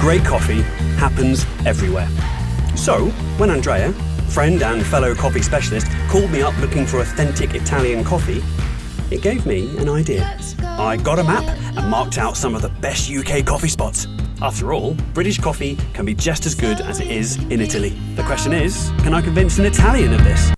great coffee happens everywhere. So, when Andrea, friend and fellow coffee specialist, called me up looking for authentic Italian coffee, it gave me an idea. I got a map and marked out some of the best UK coffee spots. After all, British coffee can be just as good as it is in Italy. The question is, can I convince an Italian of this?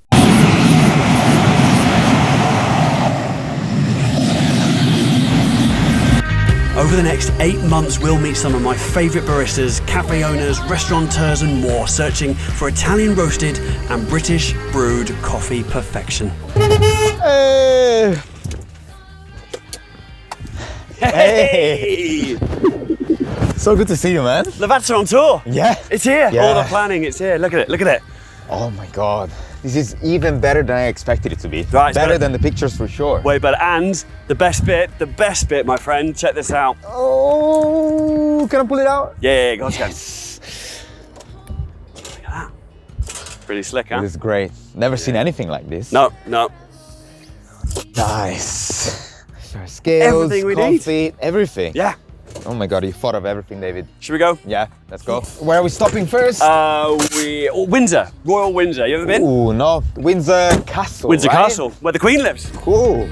Over the next 8 months, we'll meet some of my favourite baristas, cafe owners, restaurateurs and more, searching for Italian roasted and British brewed coffee perfection. Hey! Hey! So good to see you, man. Lavazza on tour. Yeah. It's here. Yeah. All the planning, it's here. Look at it, look at it. Oh my God. This is even better than I expected it to be. Right, better than the pictures for sure. Way better. And the best bit, my friend, check this out. Oh, can I pull it out? Yeah, go on, yes. Look at that. Pretty slick, huh? This is great. Never seen anything like this. No. Nice. Scales, Everything we coffee, everything. Yeah. Oh my God, you thought of everything, David. Should we go? Yeah, let's go. Where are we stopping first? Windsor, Royal Windsor. You ever been? Ooh, no. Windsor Castle, Windsor right? Castle, where the Queen lives. Cool.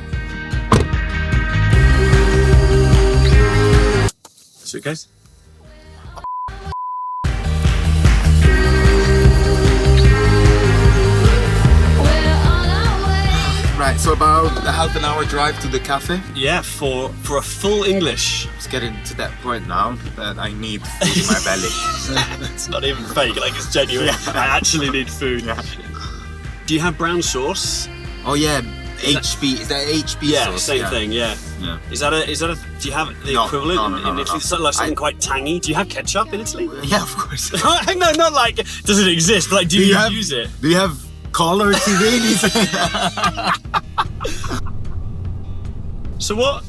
Suitcase? Right, so about a half an hour drive to the cafe. Yeah, for a full English. It's getting to that point now that I need food in my belly. It's not even fake, like it's genuine. I actually need food. Yeah. Do you have brown sauce? Oh yeah, HB. Is that HB Yeah, sauce? same thing, yeah. Yeah. Is that a, do you have the No, equivalent no, in Italy? no. It's like something quite tangy. Do you have ketchup in Italy? Yeah, of course. No, not like, does it exist? Like, do you use it? Do you have color TV? So what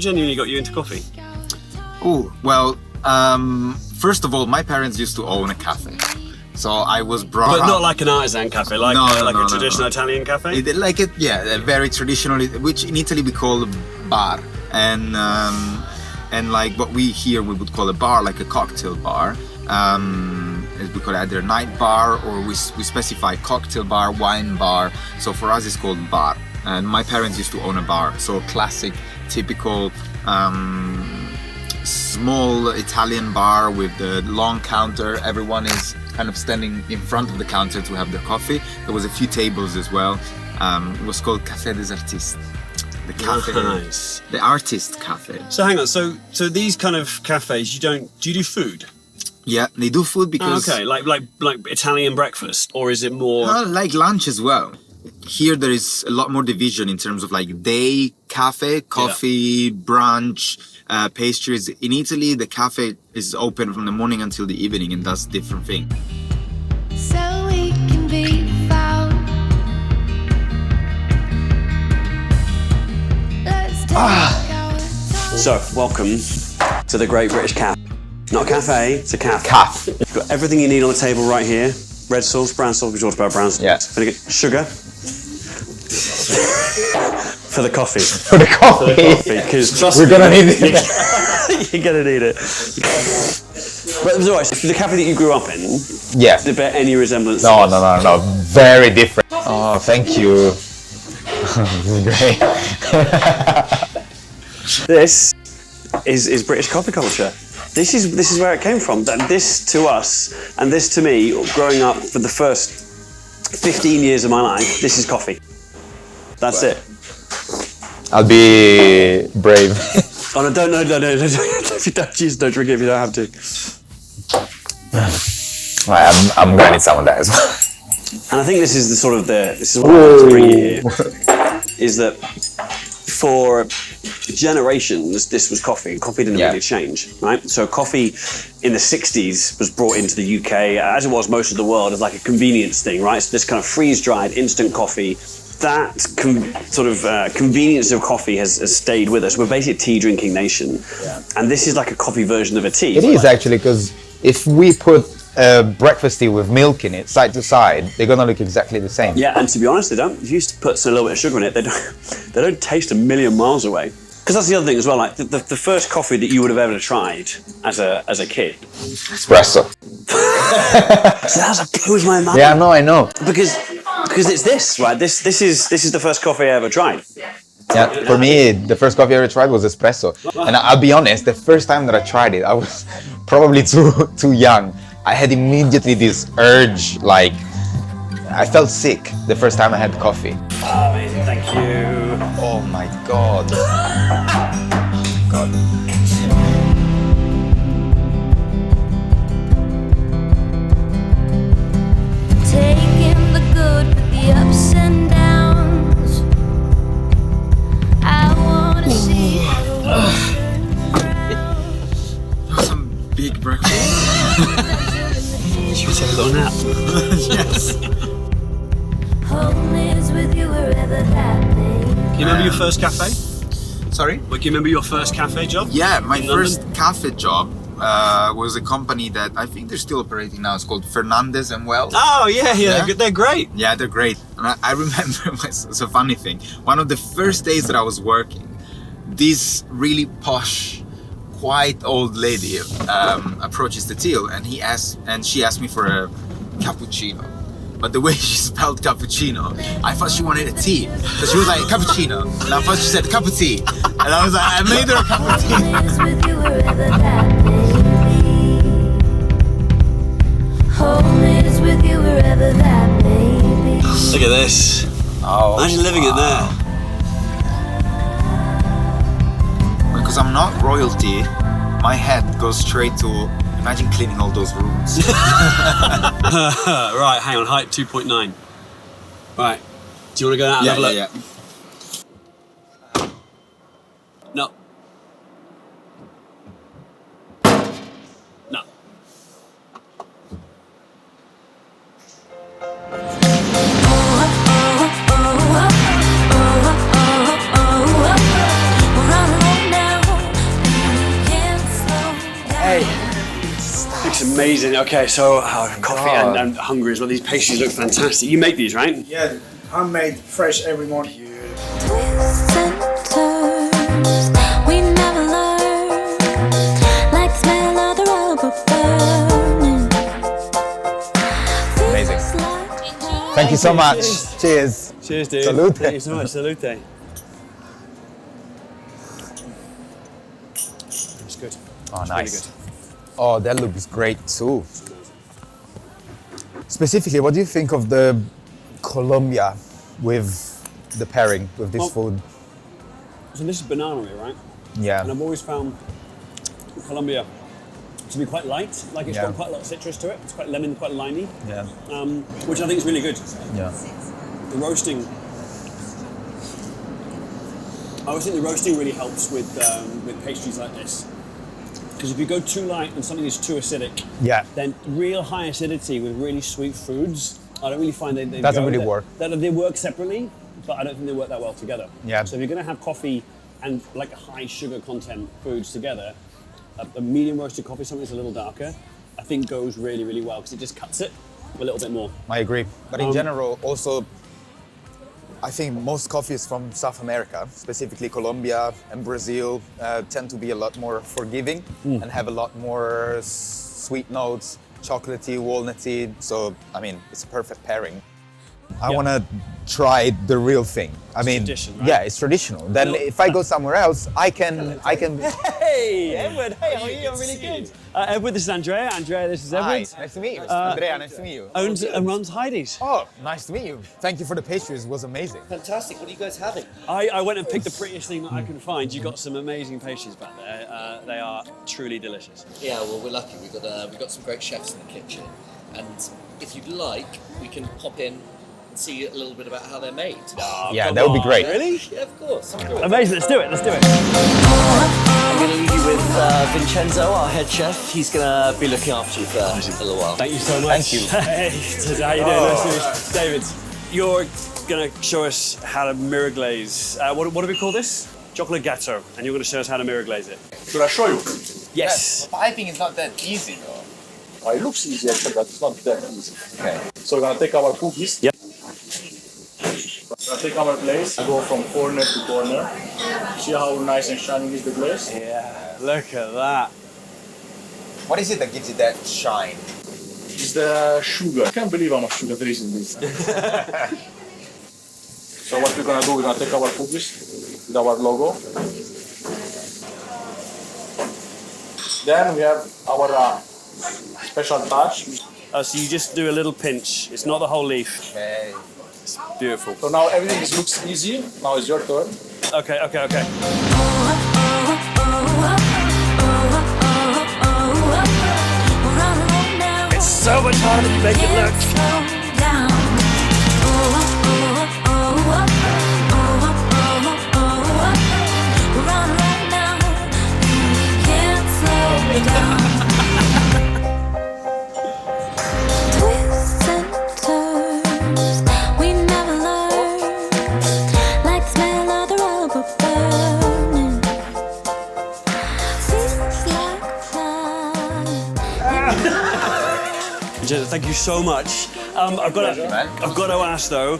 genuinely got you into coffee? Oh, well, first of all, my parents used to own a cafe. So I was brought But up. not like an artisan cafe, like a traditional Italian cafe? Yeah, very traditionally, which in Italy we call bar. And like what we here we would call a bar, like a cocktail bar. We call it either night bar or we specify cocktail bar, wine bar. So for us it's called bar. And my parents used to own a bar. So classic, typical small Italian bar with the long counter. Everyone is kind of standing in front of the counter to have their coffee. There was a few tables as well. It was called Café des Artistes. The cafe, Nice. the artist cafe. So hang on, so these kind of cafes, do you do food? Yeah, they do food because like Italian breakfast, or is it more? like lunch as well. Here there is a lot more division in terms of like day cafe, coffee, brunch, pastries. In Italy, the cafe is open from the morning until the evening and does different things. So we can be found. Let's take our time. So welcome to the Great British Cafe. Not a cafe, it's a cafe. Calf. You've got everything you need on the table right here. Red sauce, brown sauce, we talked about brown sauce. Yeah. Vinegar, sugar. For the coffee. For the coffee. Because We're gonna need it. You're gonna need it. But it's alright, so the cafe that you grew up in, Yeah. does it bear any resemblance to No, this? no. Very different. Oh, thank you. This is great. This is British coffee culture. This is where it came from. That this to us and this to me, growing up for the first 15 years of my life, this is coffee. That's it. I'll be brave. Oh no, don't if you don't drink it if you don't have to. I'm gonna need some of that as well. And I think this is this is what I wanted to bring you here. Is that for generations, this was coffee. Coffee didn't really change, right? So coffee in the 60s was brought into the UK, as it was most of the world, as like a convenience thing, right? So this kind of freeze-dried instant coffee, that convenience of coffee has stayed with us. We're basically a tea drinking nation. Yeah. And this is like a coffee version of a tea. It is actually, because if we put breakfast tea with milk in it, side to side, they're gonna look exactly the same. Yeah, and to be honest, they don't. If you used to put a little bit of sugar in it, they don't taste a million miles away. Because that's the other thing as well. Like the first coffee that you would have ever tried as a kid. Espresso. So that blows my mind. Yeah, no, I know. Because it's this, right? This is the first coffee I ever tried. Yeah, for me, the first coffee I ever tried was espresso. And I'll be honest, the first time that I tried it, I was probably too young. I had immediately this urge, like, I felt sick the first time I had coffee. Oh, amazing, thank you. Oh my God. God. Taking the good with the ups and downs. I wanna see how the world turns around. Some big breakfast. Should we take a little nap? Yes. Home is with you wherever that may be. Do you remember your first cafe? Sorry? Like, do you remember your first cafe job? Yeah, my In first London? cafe job was a company that I think they're still operating now. It's called Fernandez and Wells. Oh yeah, Yeah? they're great. Yeah, they're great. And I remember, it's a funny thing. One of the first days that I was working, this really posh, quite old lady approaches the till, and she asked me for a cappuccino. But the way she spelled cappuccino, I thought she wanted a tea. So she was like, cappuccino. And I thought she said, cup of tea. And I was like, I made her a cup of tea. Home is with you wherever that may be. Home is with you wherever that may be. Look at this. Oh, Imagine living it there. Because I'm not royalty, my head goes straight to, imagine cleaning all those rooms. Right, hang on, height 2.9. Right, do you want to go out and have a look? yeah. No. No. Hey. Looks amazing. Okay, so coffee God. and hungry as well. These pastries look fantastic. You make these, right? Yeah, handmade, fresh every morning. Twists and turns, we never learn. Like the smell of the rubber burning. Amazing. Feels like Thank you so much. Cheers. Cheers, dude. Salute. Thank you so much. Salute. It's good. Oh, It's nice. really good. Oh, that looks great too. Specifically, what do you think of the Colombia with the pairing with this Well- food? So this is banana, right? And Yeah. I've always found Colombia to be quite light. Like it's Yeah. got quite a lot of citrus to it. It's quite lemon, quite limey, Yeah. which I think is really good. Yeah. The roasting. I always think the roasting really helps with pastries like this. Because if you go too light and something is too acidic, Yeah. then real high acidity with really sweet foods, I don't really find they Doesn't go. really work. They work separately, but I don't think they work that well together. Yeah. So if you're going to have coffee and like high sugar content foods together, a medium roasted coffee, something that's a little darker, I think goes really, really well because it just cuts it a little bit more. I agree. But in general, also, I think most coffees from South America, specifically Colombia and Brazil, tend to be a lot more forgiving and have a lot more sweet notes, chocolatey, walnutty. So, I mean, it's a perfect pairing. I want to try the real thing. I mean, tradition, right? yeah, it's traditional. Then if I go somewhere else, I can. Hey, Edward. Hey, how are you? I'm really good. Edward, this is Andrea. Andrea, this is Hi, Edward. nice to meet you. Andrea, nice to meet you. Owns and runs Heidi's. Oh, nice to meet you. Thank you for the pastries. It was amazing. Fantastic. What are you guys having? I went and picked the prettiest thing that I could find. You got some amazing pastries back there. They are truly delicious. Yeah, well, we're lucky. We've got some great chefs in the kitchen, and if you'd like, we can pop in and see a little bit about how they're made. Yeah, that would be great. Really? Yeah, of course. Of course. Amazing. Let's do it. Let's do it. I'm going to leave you with Vincenzo, our head chef. He's going to be looking after you for a little while. Thank you so much. Thank you. Hey, how you doing? Nice to meet you. David, you're going to show us how to mirror glaze. What do we call this? Chocolate gâteau. And you're going to show us how to mirror glaze it. Should I show you? Yes. Piping is not that easy though. It looks easy actually, but it's not that easy. Okay. So we're gonna take our cookies. Yep. I take our glaze, I go from corner to corner. See how nice and shining is the glaze? Yeah, look at that. What is it that gives you that shine? It's the sugar. I can't believe how much sugar there is in this. So what we're gonna do, we're gonna take our cookies with our logo. Then we have our special touch. Oh, so you just do a little pinch. It's not the whole leaf. Okay. It's beautiful. So now everything looks easy. Now it's your turn. Okay, okay, okay. It's so much harder to make it look. Twists and turns, we never learn. Like the smell of the rubber burning. Feels like flying. Jenna, thank you so much. I've got to ask though,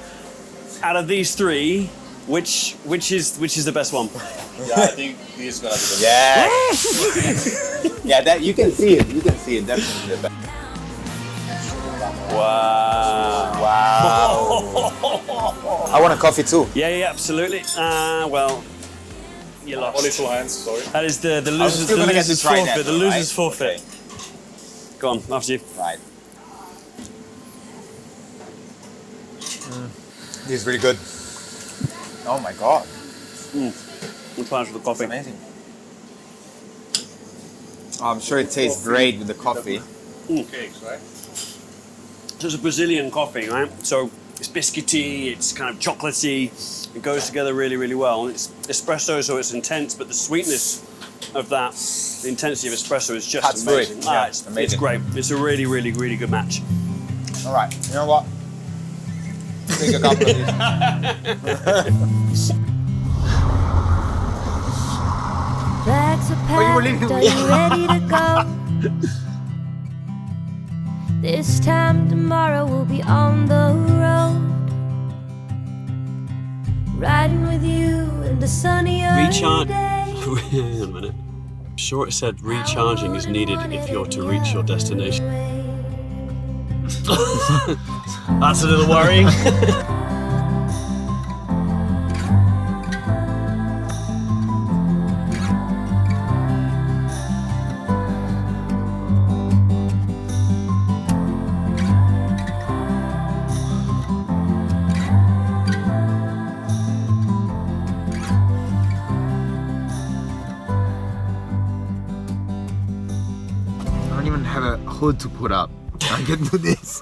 out of these three, which is the best one? Yeah, I think this is gonna be the Yeah. Yeah, that you can see it. You can see it definitely. Wow. Wow. I want a coffee too. Yeah, absolutely. Well, you lost. only two hands, sorry. That is the I'm loser's, still gonna get to try forfeit. that, The loser's right? forfeit. Okay. Go on, after you. Right. This is really good. Oh my god. Good plans with the coffee. Amazing. Oh, I'm sure it tastes great with the coffee. Cakes, right? So it's a Brazilian coffee, right? So it's biscuity, it's kind of chocolatey. It goes together really, really well. It's espresso, so it's intense, but the sweetness of that, the intensity of espresso is just Cuts through it. amazing. Yeah, It's amazing. great. It's a really, really, really good match. All right. You know what? Take a couple of these. Bags are you were packed, leaving are me. you ready to go? This time tomorrow we'll be on the road, riding with you in the sunny early Recharge. days. Hang on a minute. I'm sure it said recharging is needed if you're to reach your destination. That's a little worrying. I don't even have a hood to put up. I can do this.